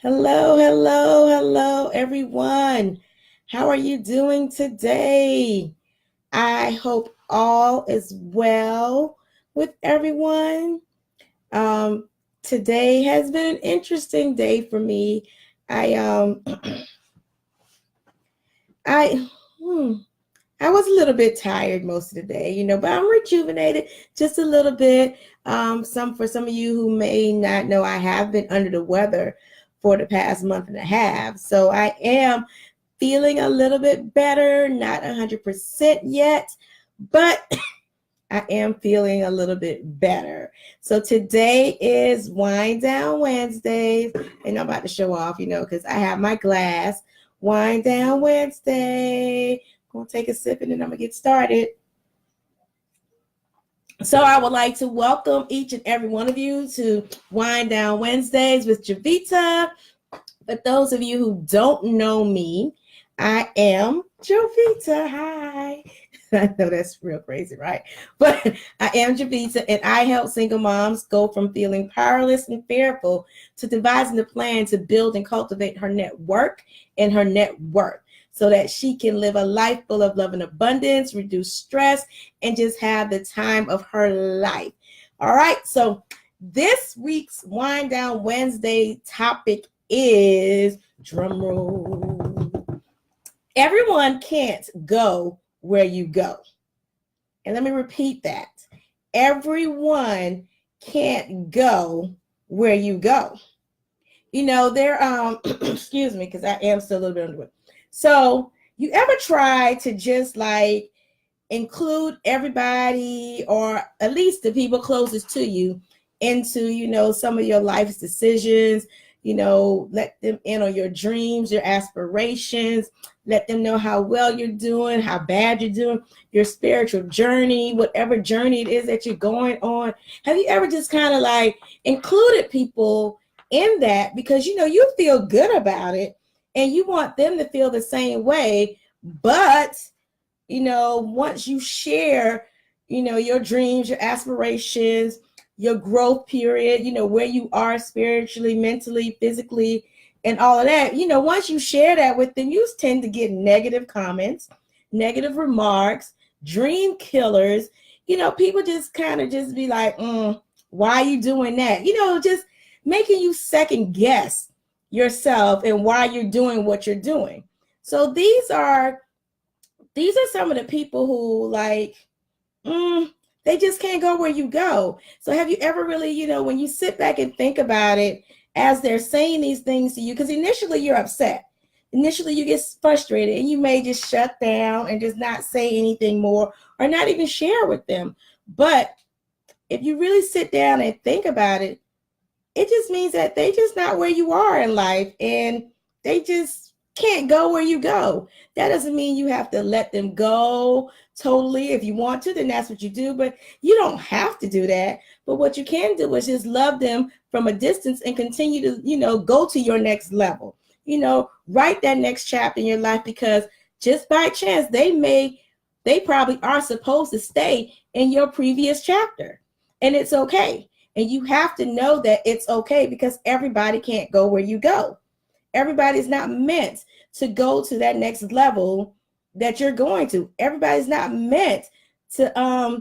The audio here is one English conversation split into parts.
Hello, hello, hello, everyone. How are you doing today? I hope all is well with everyone. Um, Today has been an interesting day for me. I I hmm, I was a little bit tired most of the day, but I'm rejuvenated just a little bit. For some of you who may not know, I have been under the weather for the past month and a half. So I am feeling a little bit better, not 100% yet, but I am feeling a little bit better. So today is Wind Down Wednesdays, and I'm about to show off, because I have my glass. Wind Down Wednesday. I'm going to take a sip and then I'm going to get started. So I would like to welcome each and every one of you to Wind Down Wednesdays with Javita. For those of you who don't know me, I am Jovita. Hi. I know that's real crazy, right? But I am Javita, and I help single moms go from feeling powerless and fearful to devising a plan to build and cultivate her network and her net worth so that she can live a life full of love and abundance, reduce stress, and just have the time of her life. All right. So this week's Wind Down Wednesday topic is drum roll. Everyone can't go where you go. And let me repeat that. Everyone can't go where you go. There excuse me, because I am still a little bit under it. So you ever try to just like include everybody or at least the people closest to you into some of your life's decisions, let them in on your dreams, your aspirations, let them know how well you're doing, how bad you're doing, your spiritual journey, whatever journey it is that you're going on. Have you ever just kind of like included people in that because you feel good about it and you want them to feel the same way, but once you share, your dreams, your aspirations, your growth period, where you are spiritually, mentally, physically, and all of that, once you share that with them, you tend to get negative comments, negative remarks, dream killers. People just kind of just be like, why are you doing that? Just making you second guess yourself and why you're doing what you're doing. So these are some of the people who like they just can't go where you go. So have you ever really, when you sit back and think about it as they're saying these things to you, because initially you're upset, initially you get frustrated and you may just shut down and just not say anything more or not even share with them. But if you really sit down and think about it, it just means that they just not where you are in life and they just can't go where you go. That doesn't mean you have to let them go totally. If you want to, then that's what you do, but you don't have to do that. But what you can do is just love them from a distance and continue to, go to your next level. Write that next chapter in your life because just by chance they probably are supposed to stay in your previous chapter. And it's okay. And you have to know that it's okay because everybody can't go where you go. Everybody's not meant to go to that next level that you're going to. Everybody's not meant to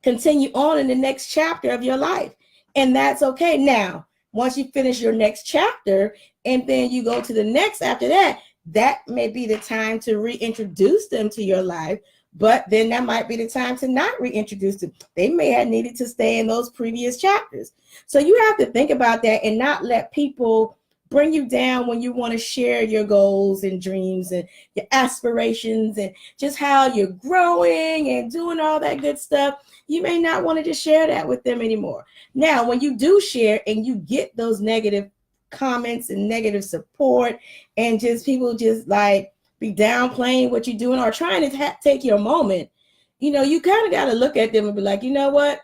continue on in the next chapter of your life. And that's okay. Now, once you finish your next chapter and then you go to the next after that, that may be the time to reintroduce them to your life. But then that might be the time to not reintroduce them. They may have needed to stay in those previous chapters. So you have to think about that and not let people bring you down when you want to share your goals and dreams and your aspirations and just how you're growing and doing all that good stuff. You may not want to just share that with them anymore. Now, when you do share and you get those negative comments and negative support and just people just like be downplaying what you're doing or trying to take your moment, you kind of got to look at them and be like, you know what?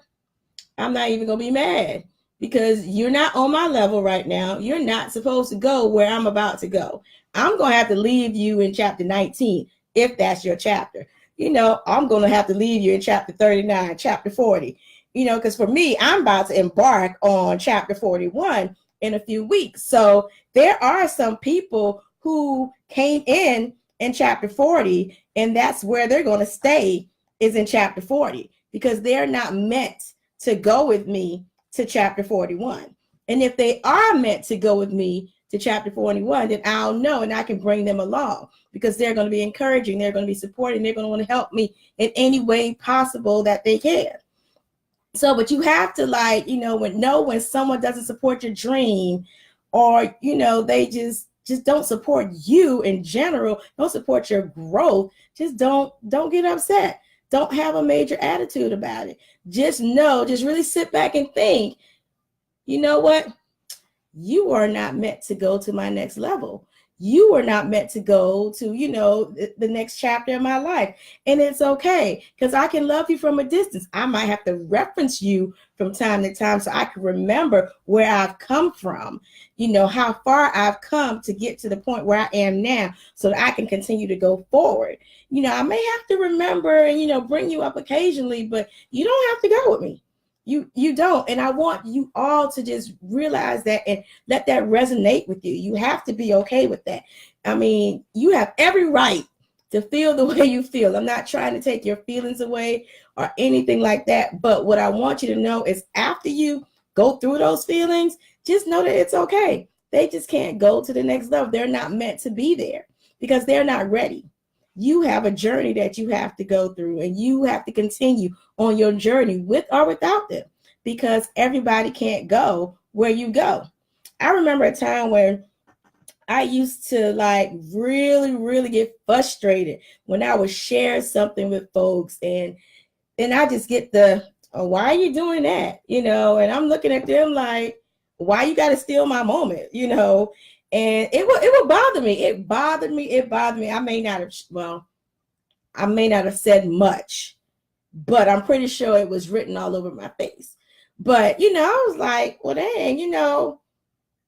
I'm not even going to be mad because you're not on my level right now. You're not supposed to go where I'm about to go. I'm going to have to leave you in chapter 19 if that's your chapter. I'm going to have to leave you in chapter 39, chapter 40, because for me, I'm about to embark on chapter 41 in a few weeks. So there are some people who came in chapter 40, and that's where they're going to stay, is in chapter 40, because they're not meant to go with me to chapter 41. And if they are meant to go with me to chapter 41, then I'll know and I can bring them along, because they're going to be encouraging, they're going to be supporting, they're going to want to help me in any way possible that they can. So, but you have to, like, when someone doesn't support your dream, or, they just don't support you in general, don't support your growth, just don't get upset. Don't have a major attitude about it. Just really sit back and think, you know what? You are not meant to go to my next level. You are not meant to go to, the next chapter of my life. And it's okay, because I can love you from a distance. I might have to reference you from time to time so I can remember where I've come from, how far I've come to get to the point where I am now, so that I can continue to go forward. I may have to remember and, bring you up occasionally, but you don't have to go with me. You don't. And I want you all to just realize that and let that resonate with you. You have to be okay with that. I mean, you have every right to feel the way you feel. I'm not trying to take your feelings away or anything like that. But what I want you to know is, after you go through those feelings, just know that it's okay. They just can't go to the next level. They're not meant to be there because they're not ready. You have a journey that you have to go through, and you have to continue on your journey with or without them, because everybody can't go where you go. I remember a time where I used to really, really get frustrated when I would share something with folks, and I just get why are you doing that? And I'm looking at them like, why you got to steal my moment? And it would bother me. It bothered me. I may not have said much, but I'm pretty sure it was written all over my face. But, I was like, well, dang,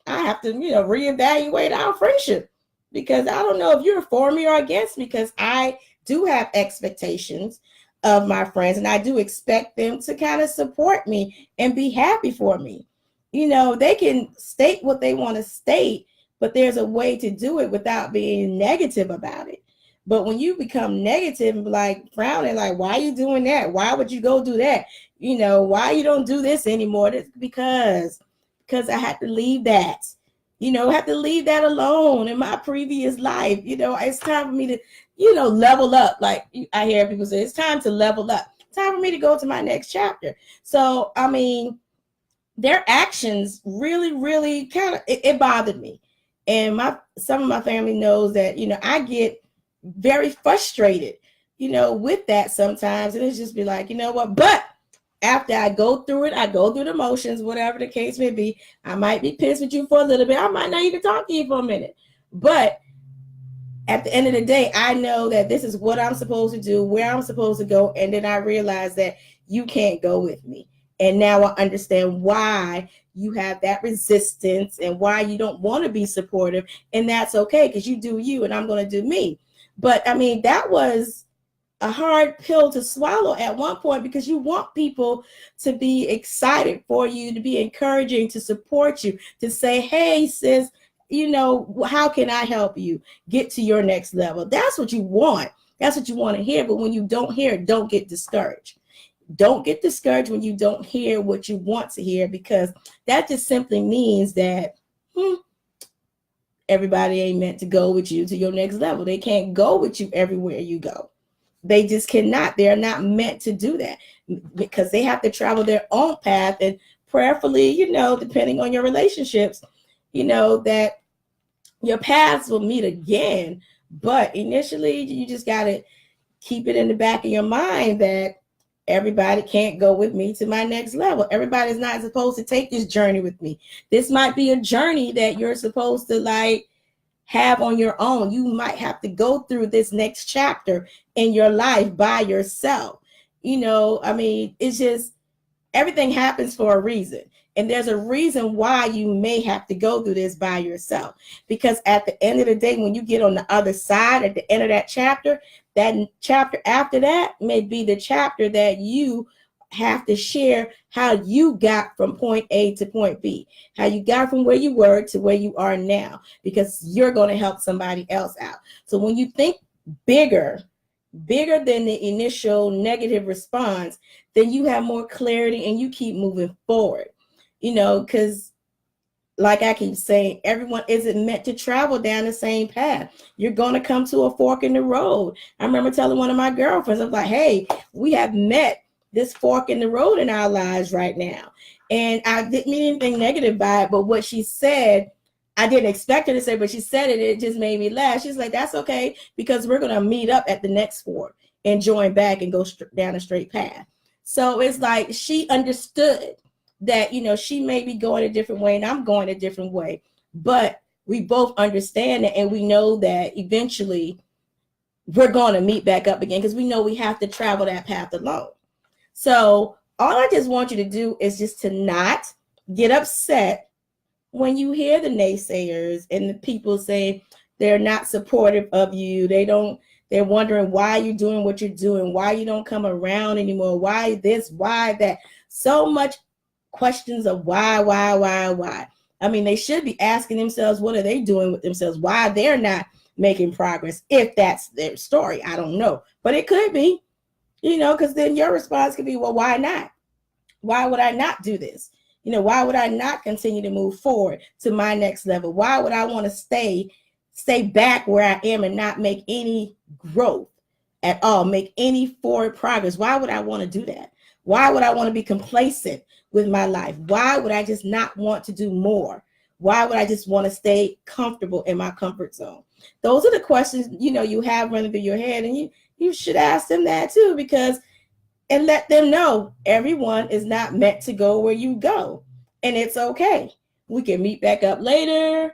I have to, reevaluate our friendship, because I don't know if you're for me or against me, because I do have expectations of my friends, and I do expect them to kind of support me and be happy for me. They can state what they want to state, but there's a way to do it without being negative about it. But when you become negative and frowning, why are you doing that? Why would you go do that? Why you don't do this anymore? That's because I had to leave that. I had to leave that alone in my previous life. It's time for me to, level up. Like I hear people say, it's time to level up. It's time for me to go to my next chapter. So, I mean, their actions really, really it bothered me. And some of my family knows that, I get very frustrated, with that sometimes. And it's just be like, you know what? But after I go through it, I go through the motions, whatever the case may be. I might be pissed with you for a little bit. I might not even talk to you for a minute. But at the end of the day, I know that this is what I'm supposed to do, where I'm supposed to go. And then I realize that you can't go with me. And now I understand why you have that resistance and why you don't want to be supportive. And that's okay, because you do you and I'm going to do me. But I mean, that was a hard pill to swallow at one point, because you want people to be excited for you, to be encouraging, to support you, to say, hey, sis, how can I help you get to your next level? That's what you want. That's what you want to hear. But when you don't hear it, don't get discouraged. Don't get discouraged when you don't hear what you want to hear, because that just simply means that everybody ain't meant to go with you to your next level. They can't go with you everywhere you go. They just cannot. They're not meant to do that, because they have to travel their own path. And prayerfully, depending on your relationships, that your paths will meet again. But initially, you just got to keep it in the back of your mind that everybody can't go with me to my next level. Everybody's not supposed to take this journey with me. This might be a journey that you're supposed to have on your own. You might have to go through this next chapter in your life by yourself. I mean, it's just, everything happens for a reason. And there's a reason why you may have to go through this by yourself. Because at the end of the day, when you get on the other side, at the end of that chapter after that may be the chapter that you have to share how you got from point A to point B, how you got from where you were to where you are now, because you're going to help somebody else out. So when you think bigger than the initial negative response, then you have more clarity and you keep moving forward, because like I keep saying, everyone isn't meant to travel down the same path. You're going to come to a fork in the road. I remember telling one of my girlfriends, I was like, hey, we have met this fork in the road in our lives right now. And I didn't mean anything negative by it, but what she said, I didn't expect her to say, but she said it, it just made me laugh. She's like, that's okay, because we're going to meet up at the next fork and join back and go down a straight path. So it's like she understood that, she may be going a different way and I'm going a different way, but we both understand it, and we know that eventually we're going to meet back up again, because we know we have to travel that path alone. So all I just want you to do is just to not get upset when you hear the naysayers and the people say they're not supportive of you. They're wondering why you're doing what you're doing, why you don't come around anymore, why this, why that. So much questions of why. I mean, they should be asking themselves, what are they doing with themselves? Why they're not making progress, if that's their story. I don't know, but it could be, because then your response could be, well, why not? Why would I not do this? Why would I not continue to move forward to my next level? Why would I want to stay back where I am and not make any growth at all, make any forward progress? Why would I want to do that? Why would I want to be complacent with my life? Why would I just not want to do more? Why would I just want to stay comfortable in my comfort zone? Those are the questions, you have running through your head, and you should ask them that too, and let them know everyone is not meant to go where you go. And it's okay. We can meet back up later,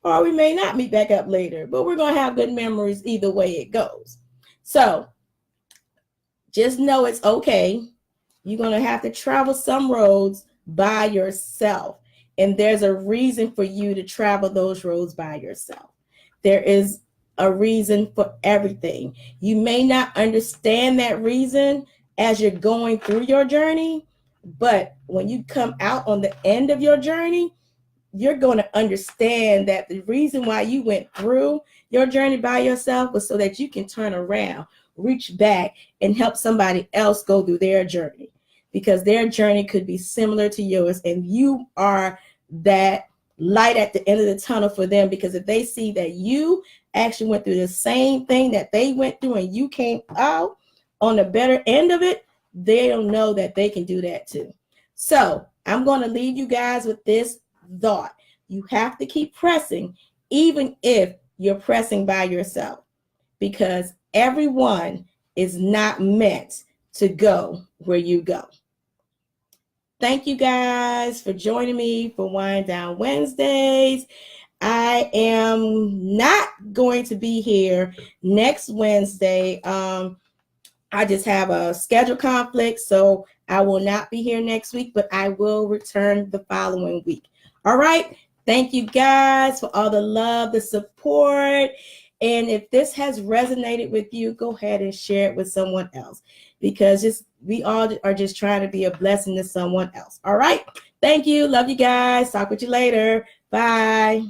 or we may not meet back up later, but we're going to have good memories either way it goes. So just know it's okay. You're going to have to travel some roads by yourself. And there's a reason for you to travel those roads by yourself. There is a reason for everything. You may not understand that reason as you're going through your journey, but when you come out on the end of your journey, you're going to understand that the reason why you went through your journey by yourself was so that you can turn around, reach back, and help somebody else go through their journey, because their journey could be similar to yours, and you are that light at the end of the tunnel for them, because if they see that you actually went through the same thing that they went through and you came out on the better end of it, they'll know that they can do that too. So I'm going to leave you guys with this thought. You have to keep pressing, even if you're pressing by yourself, because everyone is not meant to go where you go. Thank you guys for joining me for Wind Down Wednesdays. I am not going to be here next Wednesday. I just have a schedule conflict, so I will not be here next week, but I will return the following week. All right. Thank you guys for all the love, the support. And if this has resonated with you, go ahead and share it with someone else, because we all are just trying to be a blessing to someone else. All right. Thank you. Love you guys. Talk with you later. Bye.